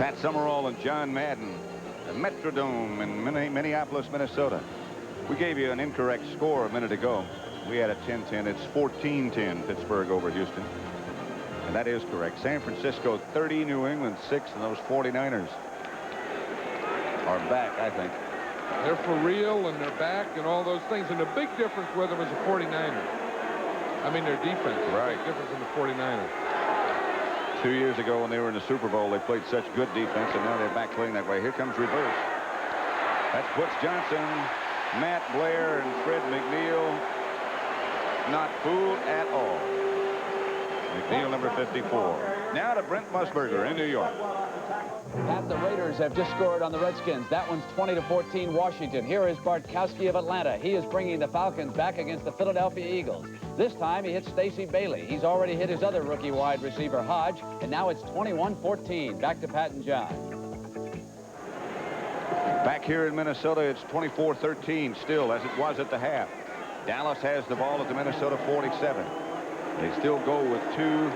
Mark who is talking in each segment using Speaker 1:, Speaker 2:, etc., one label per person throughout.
Speaker 1: Pat Summerall and John Madden, the Metrodome in Minneapolis, Minnesota. We gave you an incorrect score a minute ago. We had a 10-10. It's 14-10 Pittsburgh over Houston. And that is correct. San Francisco 30, New England 6, and those 49ers are back, I think.
Speaker 2: They're for real, and they're back, and all those things. And the big difference with them is the 49ers. I mean, their defense.
Speaker 1: Right.
Speaker 2: The big difference in the 49ers.
Speaker 1: 2 years ago when they were in the Super Bowl, they played such good defense, and now they're back playing that way. Here comes reverse. That's Butch Johnson, Matt Blair, and Fred McNeil. Not fooled at all. McNeil, number 54. Now to Brent Musburger in New York.
Speaker 3: Pat, the Raiders have just scored on the Redskins. That one's 20-14 Washington. Here is Bartkowski of Atlanta. He is bringing the Falcons back against the Philadelphia Eagles. This time he hits Stacey Bailey. He's already hit his other rookie wide receiver, Hodge, and now it's 21-14. Back to Pat and John.
Speaker 1: Back here in Minnesota, it's 24-13 still, as it was at the half. Dallas has the ball at the Minnesota 47. They still go with two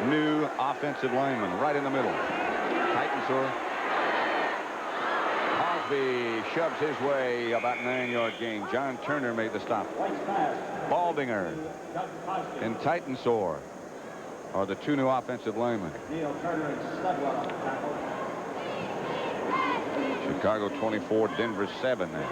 Speaker 1: new offensive linemen right in the middle. Titans. Cosby shoves his way about 9-yard gain. John Turner made the stop. Baldinger and Titensor are the two new offensive linemen. Chicago 24, Denver 7 now.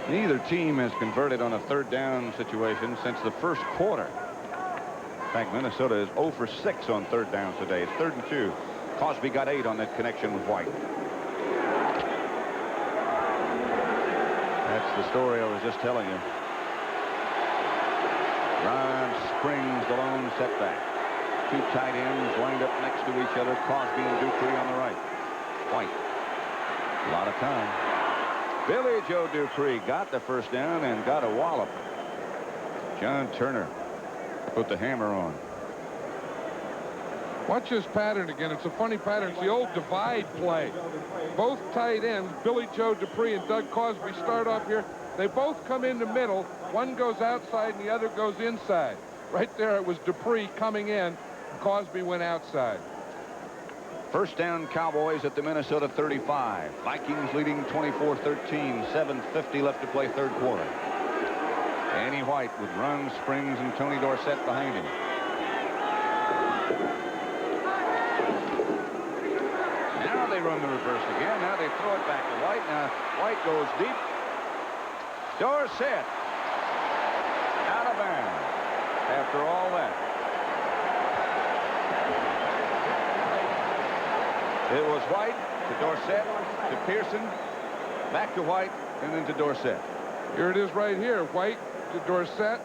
Speaker 1: Neither team has converted on a third down situation since the first quarter. In fact, Minnesota is 0 for 6 on third downs today. It's 3rd and 2. Cosby got 8 on that connection with White. That's the story I was just telling you. Ron Springs, the lone setback. Two tight ends lined up next to each other. Cosby and Dupree on the right. White. A lot of time. Billy Joe Dupree got the first down and got a wallop. John Turner put the hammer on.
Speaker 2: Watch this pattern again. It's a funny pattern. It's the old divide play. Both tight ends, Billy Joe Dupree and Doug Cosby, start off here. They both come in the middle. One goes outside and the other goes inside. Right there it was Dupree coming in. Cosby went outside.
Speaker 1: First down, Cowboys at the Minnesota 35. Vikings leading 24-13. 7:50 left to play third quarter. Danny White with Ron Springs and Tony Dorsett behind him. Now they run the reverse again. Now they throw it back to White. Now White goes deep. Dorsett out of bounds after all that. It was White to Dorsett to Pearson, back to White, and then to Dorsett.
Speaker 2: Here it is right here. White to Dorsett.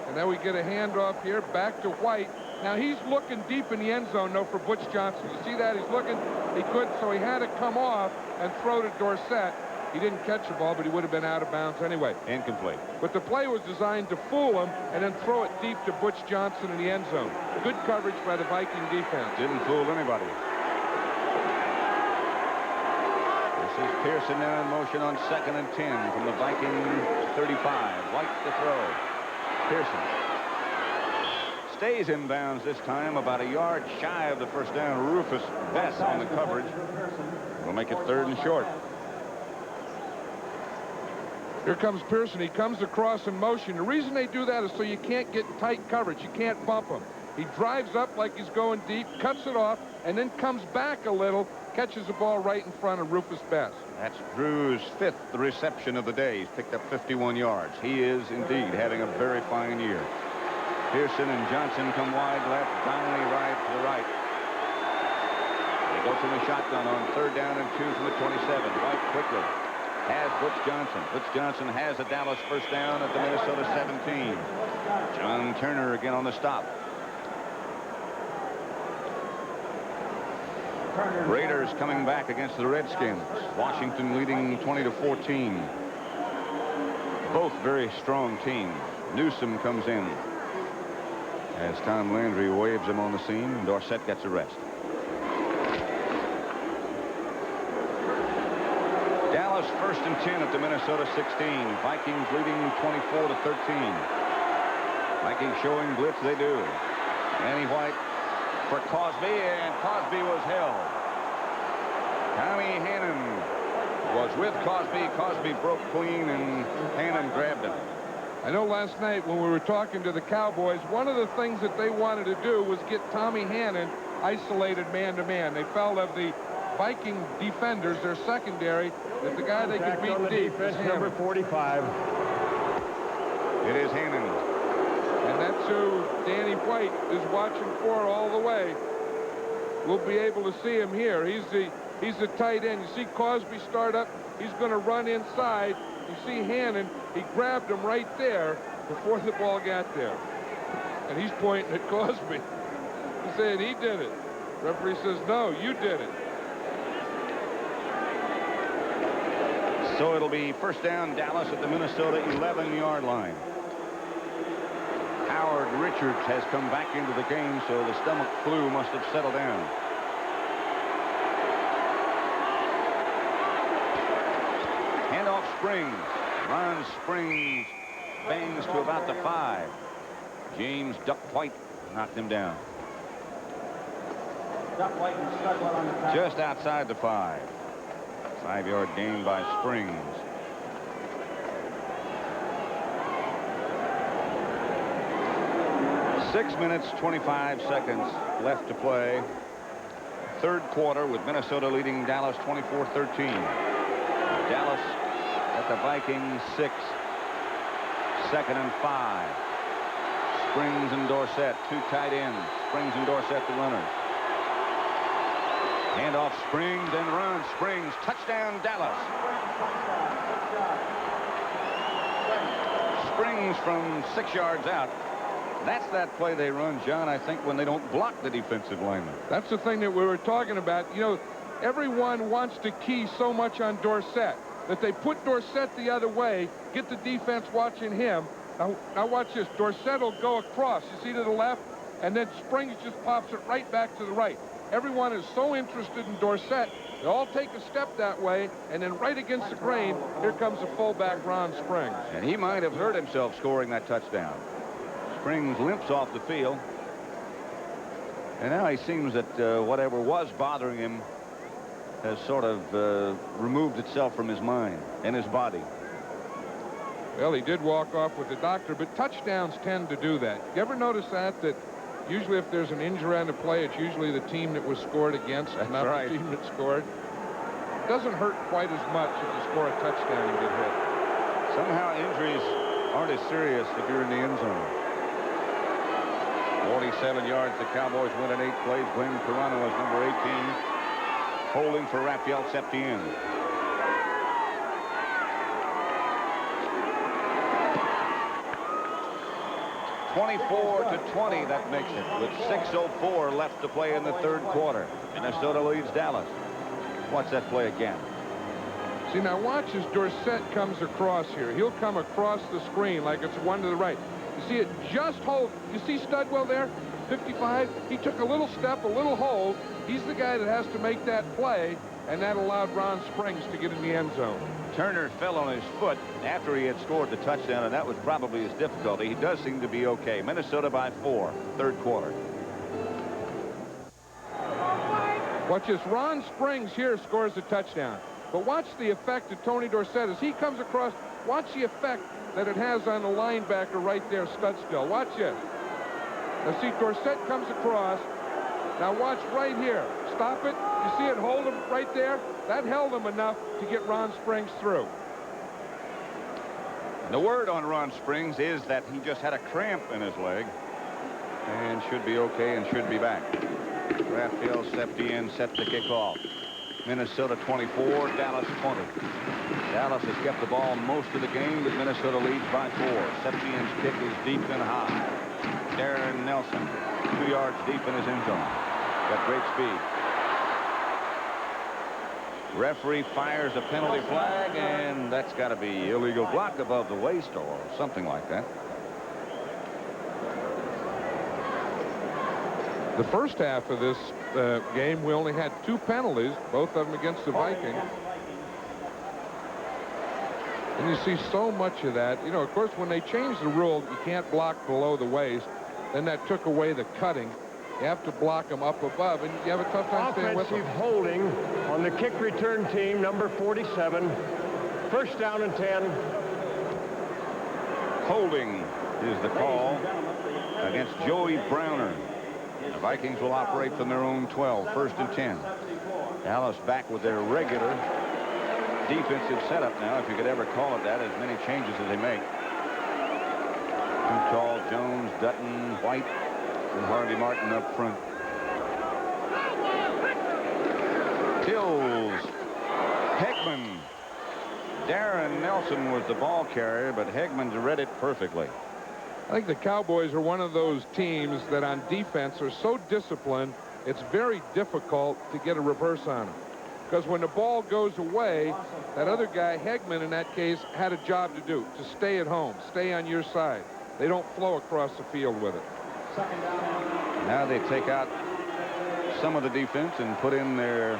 Speaker 2: And then we get a handoff here back to White. Now he's looking deep in the end zone, though, for Butch Johnson. You see that? He's looking. He couldn't, so he had to come off and throw to Dorsett. He didn't catch the ball, but he would have been out of bounds anyway.
Speaker 1: Incomplete.
Speaker 2: But the play was designed to fool him and then throw it deep to Butch Johnson in the end zone. Good coverage by the Viking defense.
Speaker 1: Didn't fool anybody. This is Pearson now in motion on 2nd and 10 from the Viking 35. White to throw. Pearson stays inbounds this time, about a yard shy of the first down. Rufus Bess on the coverage will make it 3rd and short.
Speaker 2: Here comes Pearson. He comes across in motion. The reason they do that is so you can't get tight coverage. You can't bump him. He drives up like he's going deep, cuts it off, and then comes back a little, catches the ball right in front of Rufus Bess.
Speaker 1: That's Drew's 5th reception of the day. He's picked up 51 yards. He is indeed having a very fine year. Pearson and Johnson come wide left, Donnelly right to the right. They go from the shotgun on 3rd down and 2 from the 27. White quickly has Butch Johnson. Butch Johnson has a Dallas first down at the Minnesota 17. John Turner again on the stop. Raiders coming back against the Redskins. Washington leading 20-14. Both very strong teams. Newsom comes in as Tom Landry waves him on the scene, and Dorsett gets a rest. Dallas 1st and 10 at the Minnesota 16. Vikings leading 24-13. Vikings showing blitz, they do. Danny White for Cosby, and Cosby was held. Tommy Hannon was with Cosby. Cosby broke clean, and Hannon grabbed him.
Speaker 2: I know last night when we were talking to the Cowboys, one of the things that they wanted to do was get Tommy Hannon isolated man-to-man. They felt of the Viking defenders, their secondary, that the guy they could beat deep is
Speaker 4: number 45.
Speaker 1: It is Hannon.
Speaker 2: And that's who Danny White is watching for all the way. We'll be able to see him here. He's the tight end. You see Cosby start up. He's going to run inside. You see Hannon. He grabbed him right there before the ball got there. And he's pointing at Cosby. He's saying he did it. Referee says, no, you did it.
Speaker 1: So it'll be first down, Dallas at the Minnesota 11-yard line. Howard Richards has come back into the game, so the stomach flu must have settled down. Handoff Springs. Ron Springs bangs to about the 5. James Duck White knocked him down. Just outside the 5. 5-yard gain by Springs. Six minutes, 25 seconds left to play. Third quarter with Minnesota leading Dallas 24-13. Dallas at the Vikings 6. 2nd and 5. Springs and Dorsett, two tight ends. Springs and Dorsett, the runners. Handoff Springs and run. Springs, touchdown Dallas. Springs from 6 yards out. That's that play they run, John, I think, when they don't block the defensive lineman.
Speaker 2: That's the thing that we were talking about. You know, everyone wants to key so much on Dorsett that they put Dorsett the other way, get the defense watching him. Now watch this. Dorsett will go across, you see, to the left, and then Springs just pops it right back to the right. Everyone is so interested in Dorsett, they all take a step that way, and then right against the grain, here comes the fullback, Ron Springs.
Speaker 1: And he might have hurt himself scoring that touchdown. Springs limps off the field. And now he seems that whatever was bothering him has sort of removed itself from his mind and his body.
Speaker 2: Well, he did walk off with the doctor, but touchdowns tend to do that. You ever notice that usually if there's an injury on the play, it's usually the team that was scored against, not the team that scored. It doesn't hurt quite as much if you score a touchdown and get hit.
Speaker 1: Somehow injuries aren't as serious if you're in the end zone. 47 yards, the Cowboys win in 8 plays. Glenn Carano is number 18, holding for Raphael Septien. (24-20), that makes it, with 6:04 left to play in the third quarter. Minnesota leads Dallas. Watch that play again.
Speaker 2: See, now watch as Dorsett comes across here. He'll come across the screen like it's one to the right. You see it just hold. You see Studwell there, 55? He took a little step, a little hold. He's the guy that has to make that play, and that allowed Ron Springs to get in the end zone.
Speaker 1: Turner fell on his foot after he had scored the touchdown, and that was probably his difficulty. He does seem to be okay. Minnesota by 4, third quarter.
Speaker 2: Watch this. Ron Springs here scores a touchdown. But watch the effect of Tony Dorsett as he comes across. Watch the effect that it has on the linebacker right there, Studstill. Watch this. Now see, Dorsett comes across. Now watch right here. Stop it. You see it hold him right there? That held him enough to get Ron Springs through.
Speaker 1: The word on Ron Springs is that he just had a cramp in his leg and should be okay and should be back. Raphael Septien set to kick off. Minnesota 24, Dallas 20. Dallas has kept the ball most of the game, but Minnesota leads by 4. Septien's kick is deep and high. Darren Nelson, 2 yards deep in his end zone. Got great speed. Referee fires a penalty flag, and that's got to be illegal block above the waist or something like that.
Speaker 2: The first half of this game, we only had 2 penalties, both of them against the Vikings. And you see so much of that. You know, of course, when they changed the rule, you can't block below the waist, then that took away the cutting. You have to block them up above, and you have a tough time staying with them.
Speaker 4: Offensive holding on the kick return team, number 47. First down and 10.
Speaker 1: Holding is the call against Joey Browner. The Vikings will operate from their own 12, first and 10. Dallas back with their regular defensive setup now, if you could ever call it that, as many changes as they make. Too tall, Jones, Dutton, White, and Harvey Martin up front. Tills, Hegman. Darren Nelson was the ball carrier, but Hegman's read it perfectly.
Speaker 2: I think the Cowboys are one of those teams that on defense are so disciplined, it's very difficult to get a reverse on them. Because when the ball goes away, that other guy, Hegman in that case, had a job to do, to stay at home, stay on your side. They don't flow across the field with it.
Speaker 1: Now they take out some of the defense and put in their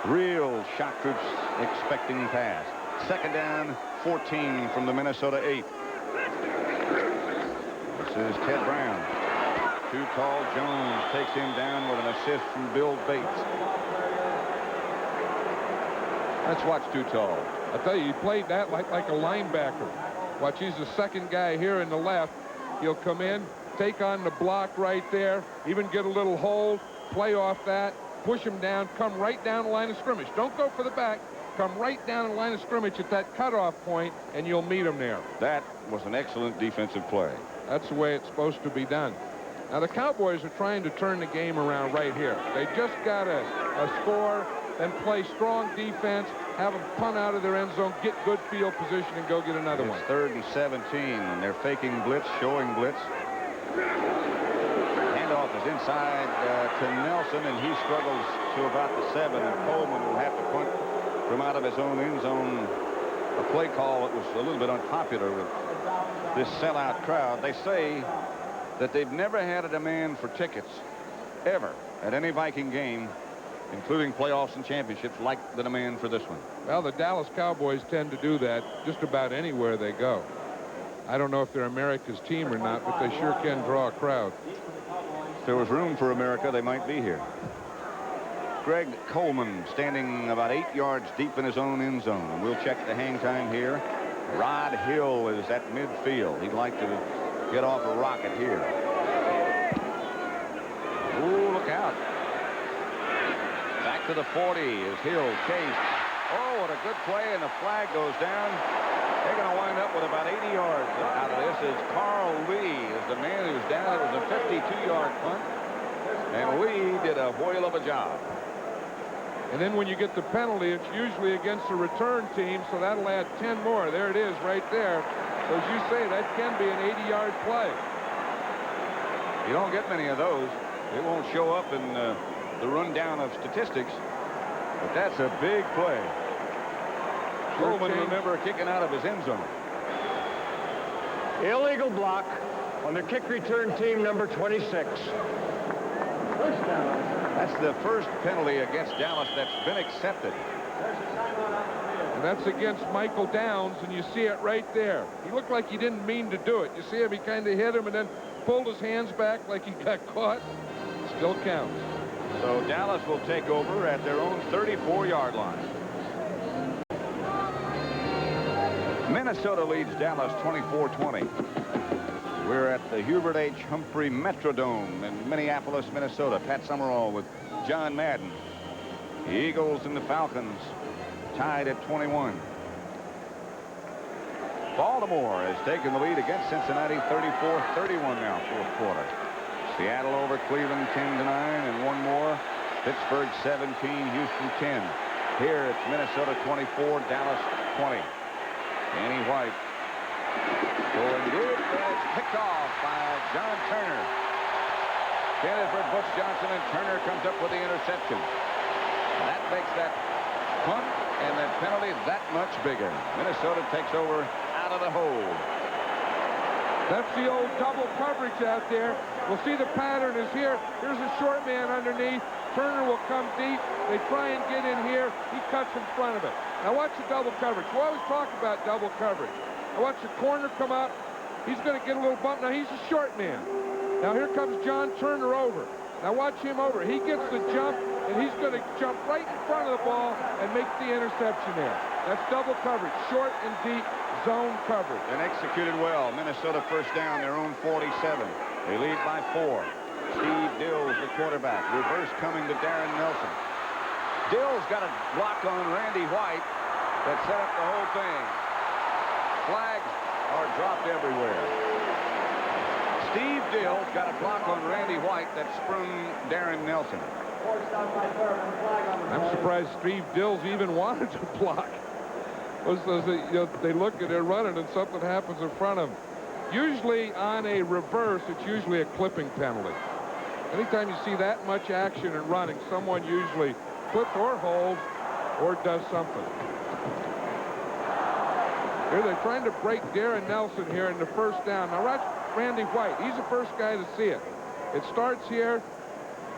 Speaker 1: real shock troops expecting pass. Second down, 14 from the Minnesota 8. This is Ted Brown. Too tall, Jones takes him down with an assist from Bill Bates. Let's watch Too Tall.
Speaker 2: I tell you, he played that like a linebacker. Watch, he's the second guy here in the left. He'll come in, take on the block right there, even get a little hold, play off that, push him down, come right down the line of scrimmage. Don't go for the back. Come right down the line of scrimmage at that cutoff point, and you'll meet him there.
Speaker 1: That was an excellent defensive play.
Speaker 2: That's the way it's supposed to be done. Now, the Cowboys are trying to turn the game around right here. They just got a score, then play strong defense, have them punt out of their end zone, get good field position, and go get another one.
Speaker 1: It's 3rd and 17, and they're faking blitz, showing blitz. Handoff is inside to Nelson, and he struggles to about the 7, and Coleman will have to punt from out of his own end zone. A play call that was a little bit unpopular with this sellout crowd. They say that they've never had a demand for tickets ever at any Viking game, including playoffs and championships, like the demand for this one.
Speaker 2: Well, the Dallas Cowboys tend to do that just about anywhere they go. I don't know if they're America's team or not, but they sure can draw a crowd.
Speaker 1: If there was room for America, they might be here. Greg Coleman standing about 8 yards deep in his own end zone. And we'll check the hang time here. Rod Hill is at midfield. He'd like to get off a rocket here. Ooh, look out. Back to the 40 is Hill chased. Oh, what a good play, and the flag goes down. They're going to wind up with about 80 yards out of this. Is Carl Lee is the man who's down. It was a 52-yard punt, and Lee did a whale of a job.
Speaker 2: And then when you get the penalty, it's usually against the return team, so that'll add 10 more. There it is right there. So as you say, that can be an 80-yard play.
Speaker 1: You don't get many of those. It won't show up in the rundown of statistics, but that's a big play. Coleman, remember, kicking out of his end zone.
Speaker 4: Illegal block on the kick return team, number 26. First down.
Speaker 1: That's the first penalty against Dallas that's been accepted.
Speaker 2: And that's against Michael Downs, and you see it right there. He looked like he didn't mean to do it. You see him, he kind of hit him and then pulled his hands back like he got caught. Still counts.
Speaker 1: So Dallas will take over at their own 34-yard line. Minnesota leads Dallas 24-20. We're at the Hubert H. Humphrey Metrodome in Minneapolis, Minnesota. Pat Summerall with John Madden. The Eagles and the Falcons tied at 21. Baltimore has taken the lead against Cincinnati 34-31 now, fourth quarter. Seattle over Cleveland 10-9, and one more. Pittsburgh 17, Houston 10. Here it's Minnesota 24, Dallas 20. Danny White going good. It's picked off by John Turner. Intended for Butch Johnson, and Turner comes up with the interception. That makes that punt and that penalty that much bigger. Minnesota takes over out of the hold.
Speaker 2: That's the old double coverage out there. We'll see the pattern is here. Here's a short man underneath. Turner will come deep. They try and get in here. He cuts in front of it. Now watch the double coverage. We always talk about double coverage. Now watch the corner come up. He's going to get a little bump. Now he's a short man. Now here comes John Turner over. Now watch him over. He gets the jump, and he's going to jump right in front of the ball and make the interception there. That's double coverage, short and deep zone coverage.
Speaker 1: And executed well. Minnesota first down, their own 47. They lead by 4. Steve Dills, the quarterback. Reverse coming to Darren Nelson. Dills got a block on Randy White that set up the whole thing. Flags are dropped everywhere. Steve Dills got a block on Randy White that sprung Darren Nelson.
Speaker 2: I'm surprised Steve Dills even wanted to block. They look and they're running and something happens in front of them. Usually on a reverse, it's usually a clipping penalty. Anytime you see that much action and running, someone usually clips or holds or does something. Here they're trying to break Darren Nelson here in the first down. Now watch Randy White. He's the first guy to see it. It starts here,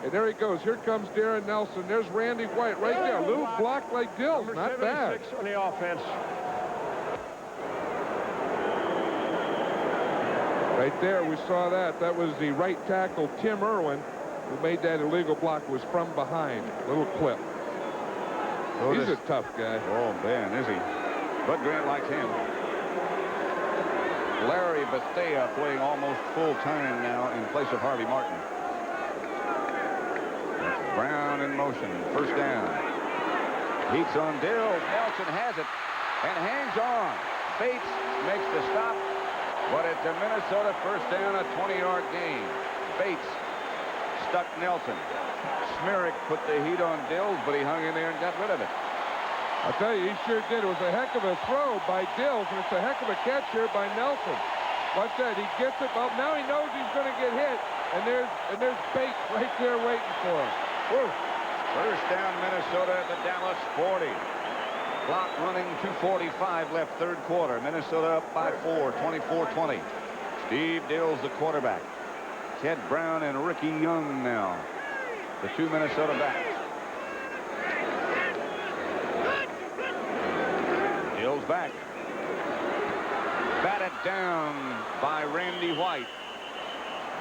Speaker 2: and there he goes. Here comes Darren Nelson. There's Randy White right there. A little block like Dills. Not bad.
Speaker 4: On the offense.
Speaker 2: Right there, we saw that. That was the right tackle, Tim Irwin, who made that illegal block, was from behind. Little clip.
Speaker 1: Oh,
Speaker 2: He's a tough guy.
Speaker 1: Oh, man, is he? Bud Grant likes him. Larry Bethea playing almost full time now in place of Harvey Martin. That's Brown in motion. First down. Heats on Dills. Nelson has it and hangs on. Bates makes the stop, but it's a Minnesota first down, a 20-yard gain. Bates stuck Nelson. Smirrick put the heat on Dills, but he hung in there and got rid of it.
Speaker 2: I'll tell you, he sure did. It was a heck of a throw by Dills, and it's a heck of a catch here by Nelson. Watch that. He gets it. Well, now he knows he's going to get hit, and there's Bates right there waiting for him. Woo.
Speaker 1: First down, Minnesota at the Dallas 40. Clock running, 2:45 left, third quarter. Minnesota up by 4, 24-20. Steve Dills, the quarterback. Ted Brown and Ricky Young now, the two Minnesota backs. Dills back. Batted down by Randy White.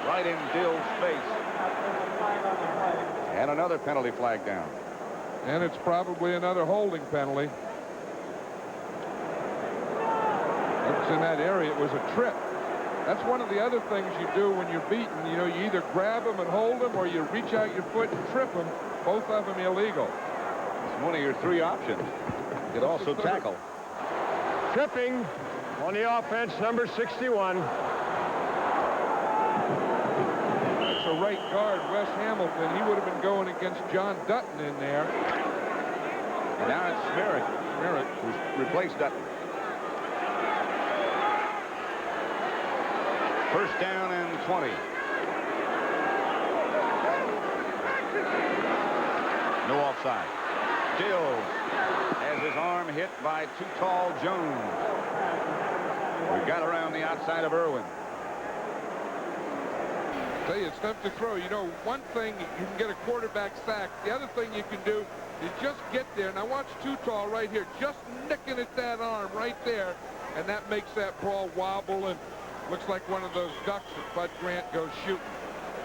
Speaker 1: Right in Dills' face. And another penalty flag down.
Speaker 2: And it's probably another holding penalty. It's in that area. It was a trip. That's one of the other things you do when you're beaten. You know, you either grab them and hold them, or you reach out your foot and trip them. Both of them illegal.
Speaker 1: It's one of your three options. You could also tackle.
Speaker 4: Tripping on the offense, number 61.
Speaker 2: That's a right guard, Wes Hamilton. He would have been going against John Dutton in there.
Speaker 1: And now it's Smirrick, who's replaced Dutton. First down and 20. No offside. Dills has his arm hit by too tall Jones. We got around the outside of Irwin.
Speaker 2: Tell you, it's tough to throw. You know, one thing, you can get a quarterback sack. The other thing you can do is just get there. Now watch Too Tall right here, just nicking at that arm right there, and that makes that ball wobble and looks like one of those ducks that Bud Grant goes shooting.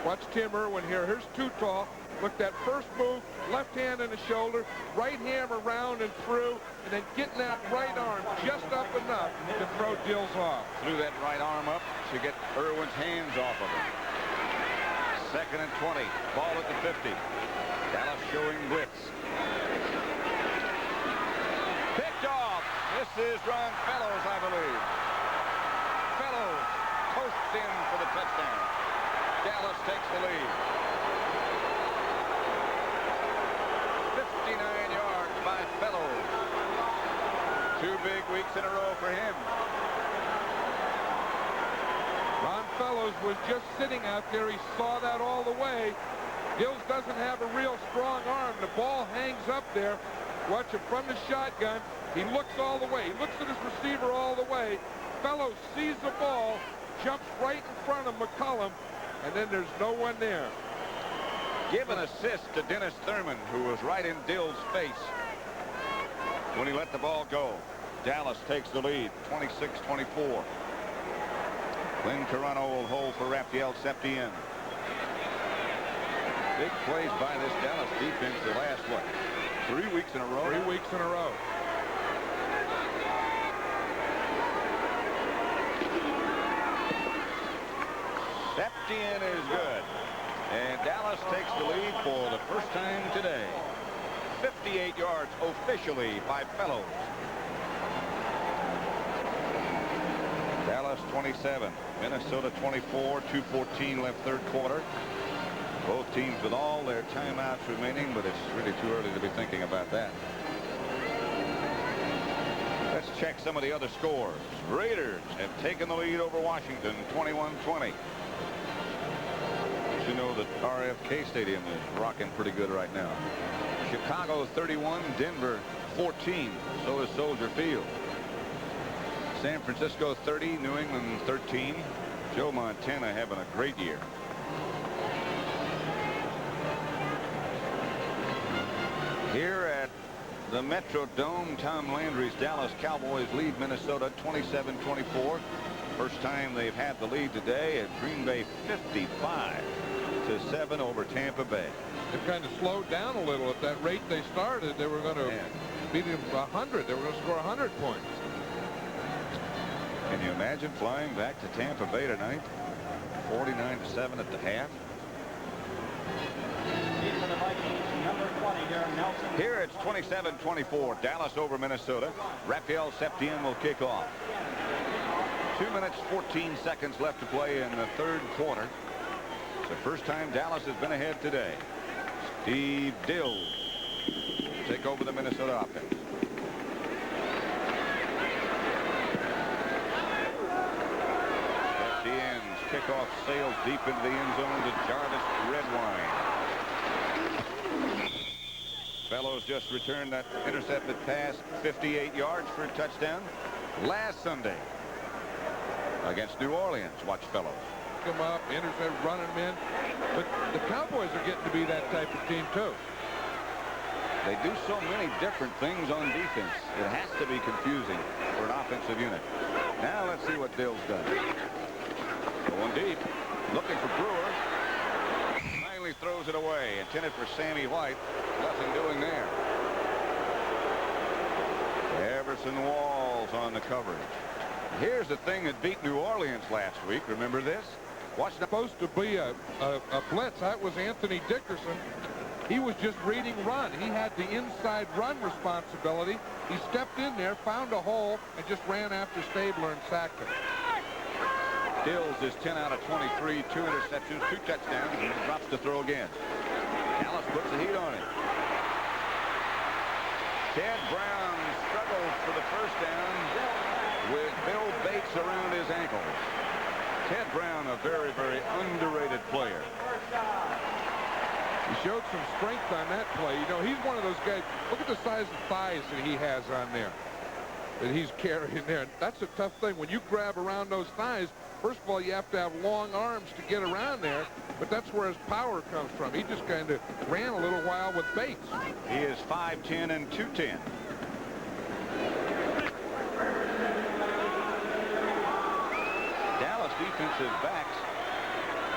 Speaker 2: Watch Tim Irwin here. Here's Too Tall. Look, that first move, left hand in the shoulder, right hand around and through, and then getting that right arm just up enough to throw Dills off.
Speaker 1: Threw that right arm up to get Irwin's hands off of him. Second and 20. Ball at the 50. Dallas showing blitz. Picked off. This is Ron Fellows, I believe. Fellows posts in for the touchdown. Dallas takes the lead. 59 yards by Fellows. 2 big weeks in a row for him.
Speaker 2: Ron Fellows was just sitting out there. He saw that all the way. Dills doesn't have a real strong arm. The ball hangs up there. Watch him from the shotgun. He looks all the way. He looks at his receiver all the way. Fellows sees the ball, jumps right in front of McCollum, and then there's no one there.
Speaker 1: Give an assist to Dennis Thurman, who was right in Dills' face when he let the ball go. Dallas takes the lead, 26-24. Glenn Carano will hold for Rafael Septien. Big plays by this Dallas defense the last, what, 3 weeks in a row?
Speaker 2: 3 weeks in a row.
Speaker 1: Stepped in is good. And Dallas takes the lead for the first time today. 58 yards officially by Fellows. Dallas 27, Minnesota 24, 2:14 left third quarter. Both teams with all their timeouts remaining, but it's really too early to be thinking about that. Let's check some of the other scores. Raiders have taken the lead over Washington 21-20. You know that RFK Stadium is rocking pretty good right now. Chicago 31, Denver 14. So is Soldier Field. San Francisco 30, New England 13. Joe Montana having a great year. Here at the Metrodome, Tom Landry's Dallas Cowboys lead Minnesota 27-24. First time they've had the lead today at Green Bay 55-7 over Tampa Bay.
Speaker 2: They've kind of slowed down a little. At that rate they started, they were going to beat them 100. They were going to score 100 points.
Speaker 1: Can you imagine flying back to Tampa Bay tonight? 49-7 at the half.
Speaker 5: For the Vikings, number 20, Darren Nelson.
Speaker 1: Here it's 27-24, Dallas over Minnesota. Rafael Septien will kick off. 2 minutes, 14 seconds left to play in the third quarter. It's the first time Dallas has been ahead today. Steve Dills will take over the Minnesota offense. Septien's kickoff sails deep into the end zone to Jarvis Redwine. Fellows just returned that intercepted pass 58 yards for a touchdown last Sunday against New Orleans. Watch Fellows.
Speaker 2: Pick them up, intercept, running them in. But the Cowboys are getting to be that type of team, too.
Speaker 1: They do so many different things on defense. It has to be confusing for an offensive unit. Now let's see what Dill's done. Going deep, looking for Brewer. Finally throws it away. Intended for Sammy White. Nothing doing there. Everson Walls on the coverage. Here's the thing that beat New Orleans last week. Remember this? Watch.
Speaker 2: Supposed to be a blitz. That was Anthony Dickerson. He was just reading run. He had the inside run responsibility. He stepped in there, found a hole, and just ran after Stabler and sacked him.
Speaker 1: Dills is 10 out of 23, 2 interceptions, 2 touchdowns, and he drops to throw again. Dallas puts the heat on him. Ted Brown struggles for the first down with Bill Bates around his ankles. Ted Brown, a very, very underrated player.
Speaker 2: He showed some strength on that play. You know, he's one of those guys. Look at the size of thighs that he has on there, that he's carrying there. That's a tough thing. When you grab around those thighs, first of all, you have to have long arms to get around there, but that's where his power comes from. He just kind of ran a little while with Bates.
Speaker 1: He is 5'10" and 210. Dallas defensive backs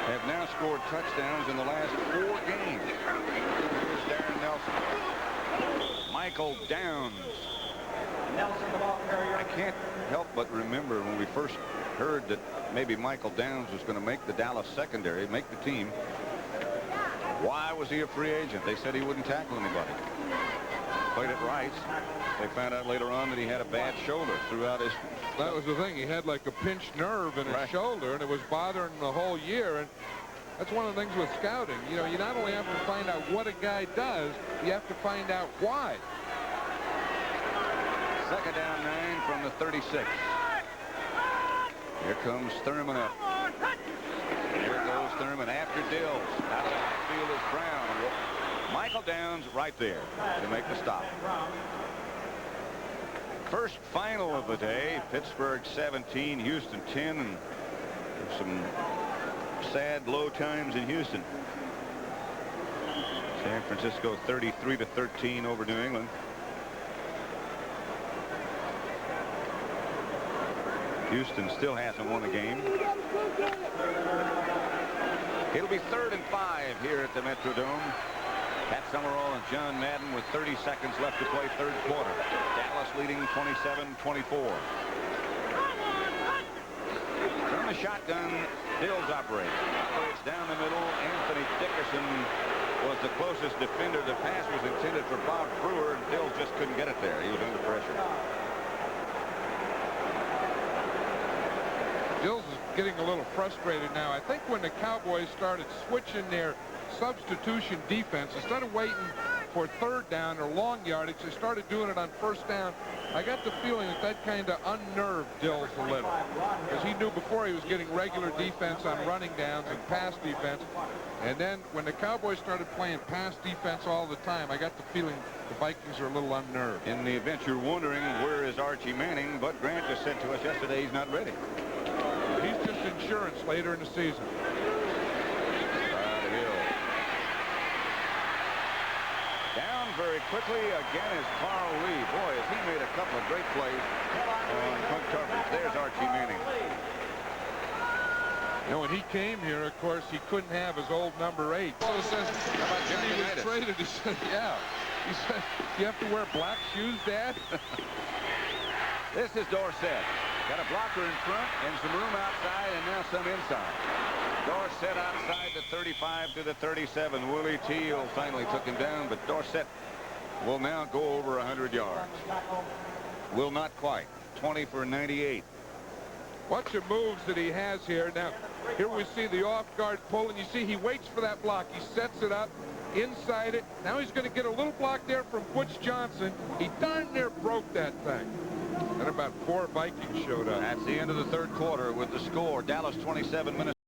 Speaker 1: have now scored touchdowns in the last 4 games. Here's Darren Nelson. Michael Downs.
Speaker 5: Nelson, the ball carrier.
Speaker 1: I can't help but remember when we first heard that maybe Michael Downs was going to make the Dallas secondary, make the team. Why was he a free agent? They said he wouldn't tackle anybody. Played at Rice. They found out later on that he had a bad shoulder throughout his...
Speaker 2: That was the thing. He had like a pinched nerve in his shoulder, and it was bothering him the whole year. And that's one of the things with scouting. You know, you not only have to find out what a guy does, you have to find out why.
Speaker 1: Second down 9 from the 36. Here comes Thurman up. Here goes Thurman after Dills. Out of the backfield is Brown. Michael Downs right there to make the stop. First final of the day. Pittsburgh 17, Houston 10, and some sad low times in Houston. San Francisco 33-13 over New England. Houston still hasn't won a game. It'll be 3rd and 5 here at the Metrodome. Pat Summerall and John Madden with 30 seconds left to play third quarter. Dallas leading 27-24. From the shotgun, Dills operates down the middle. Anthony Dickerson was the closest defender. The pass was intended for Bob Brewer, and Dills just couldn't get it there. He was under pressure.
Speaker 2: Dills is getting a little frustrated now. I think when the Cowboys started switching their substitution defense, instead of waiting for third down or long yardage, they started doing it on first down. I got the feeling that kind of unnerved Dills a little, because he knew before he was getting regular defense on running downs and pass defense. And then when the Cowboys started playing pass defense all the time, I got the feeling the Vikings are a little unnerved.
Speaker 1: In the event you're wondering where is Archie Manning, Bud Grant just said to us yesterday he's not ready.
Speaker 2: He's just insurance later in the season.
Speaker 1: Down very quickly again is Carl Lee. Boy, has he made a couple of great plays on punt coverage. There's Archie Manning.
Speaker 2: You know, when he came here, of course, he couldn't have his old number 8. So says,
Speaker 1: how about John
Speaker 2: he was traded, he said, yeah. He said, you have to wear black shoes, Dad?
Speaker 1: This is Dorsett. Got a blocker in front and some room outside and now some inside. Dorsett outside the 35 to the 37. Willie Teal finally took him down, but Dorsett will now go over 100 yards. Will not quite. 20 for 98.
Speaker 2: Watch the moves that he has here. Now, here we see the off-guard pull, and you see he waits for that block. He sets it up inside it. Now he's going to get a little block there from Butch Johnson. He darn near broke that thing. And about 4 Vikings showed up.
Speaker 1: That's the end of the third quarter with the score. Dallas 27 minutes.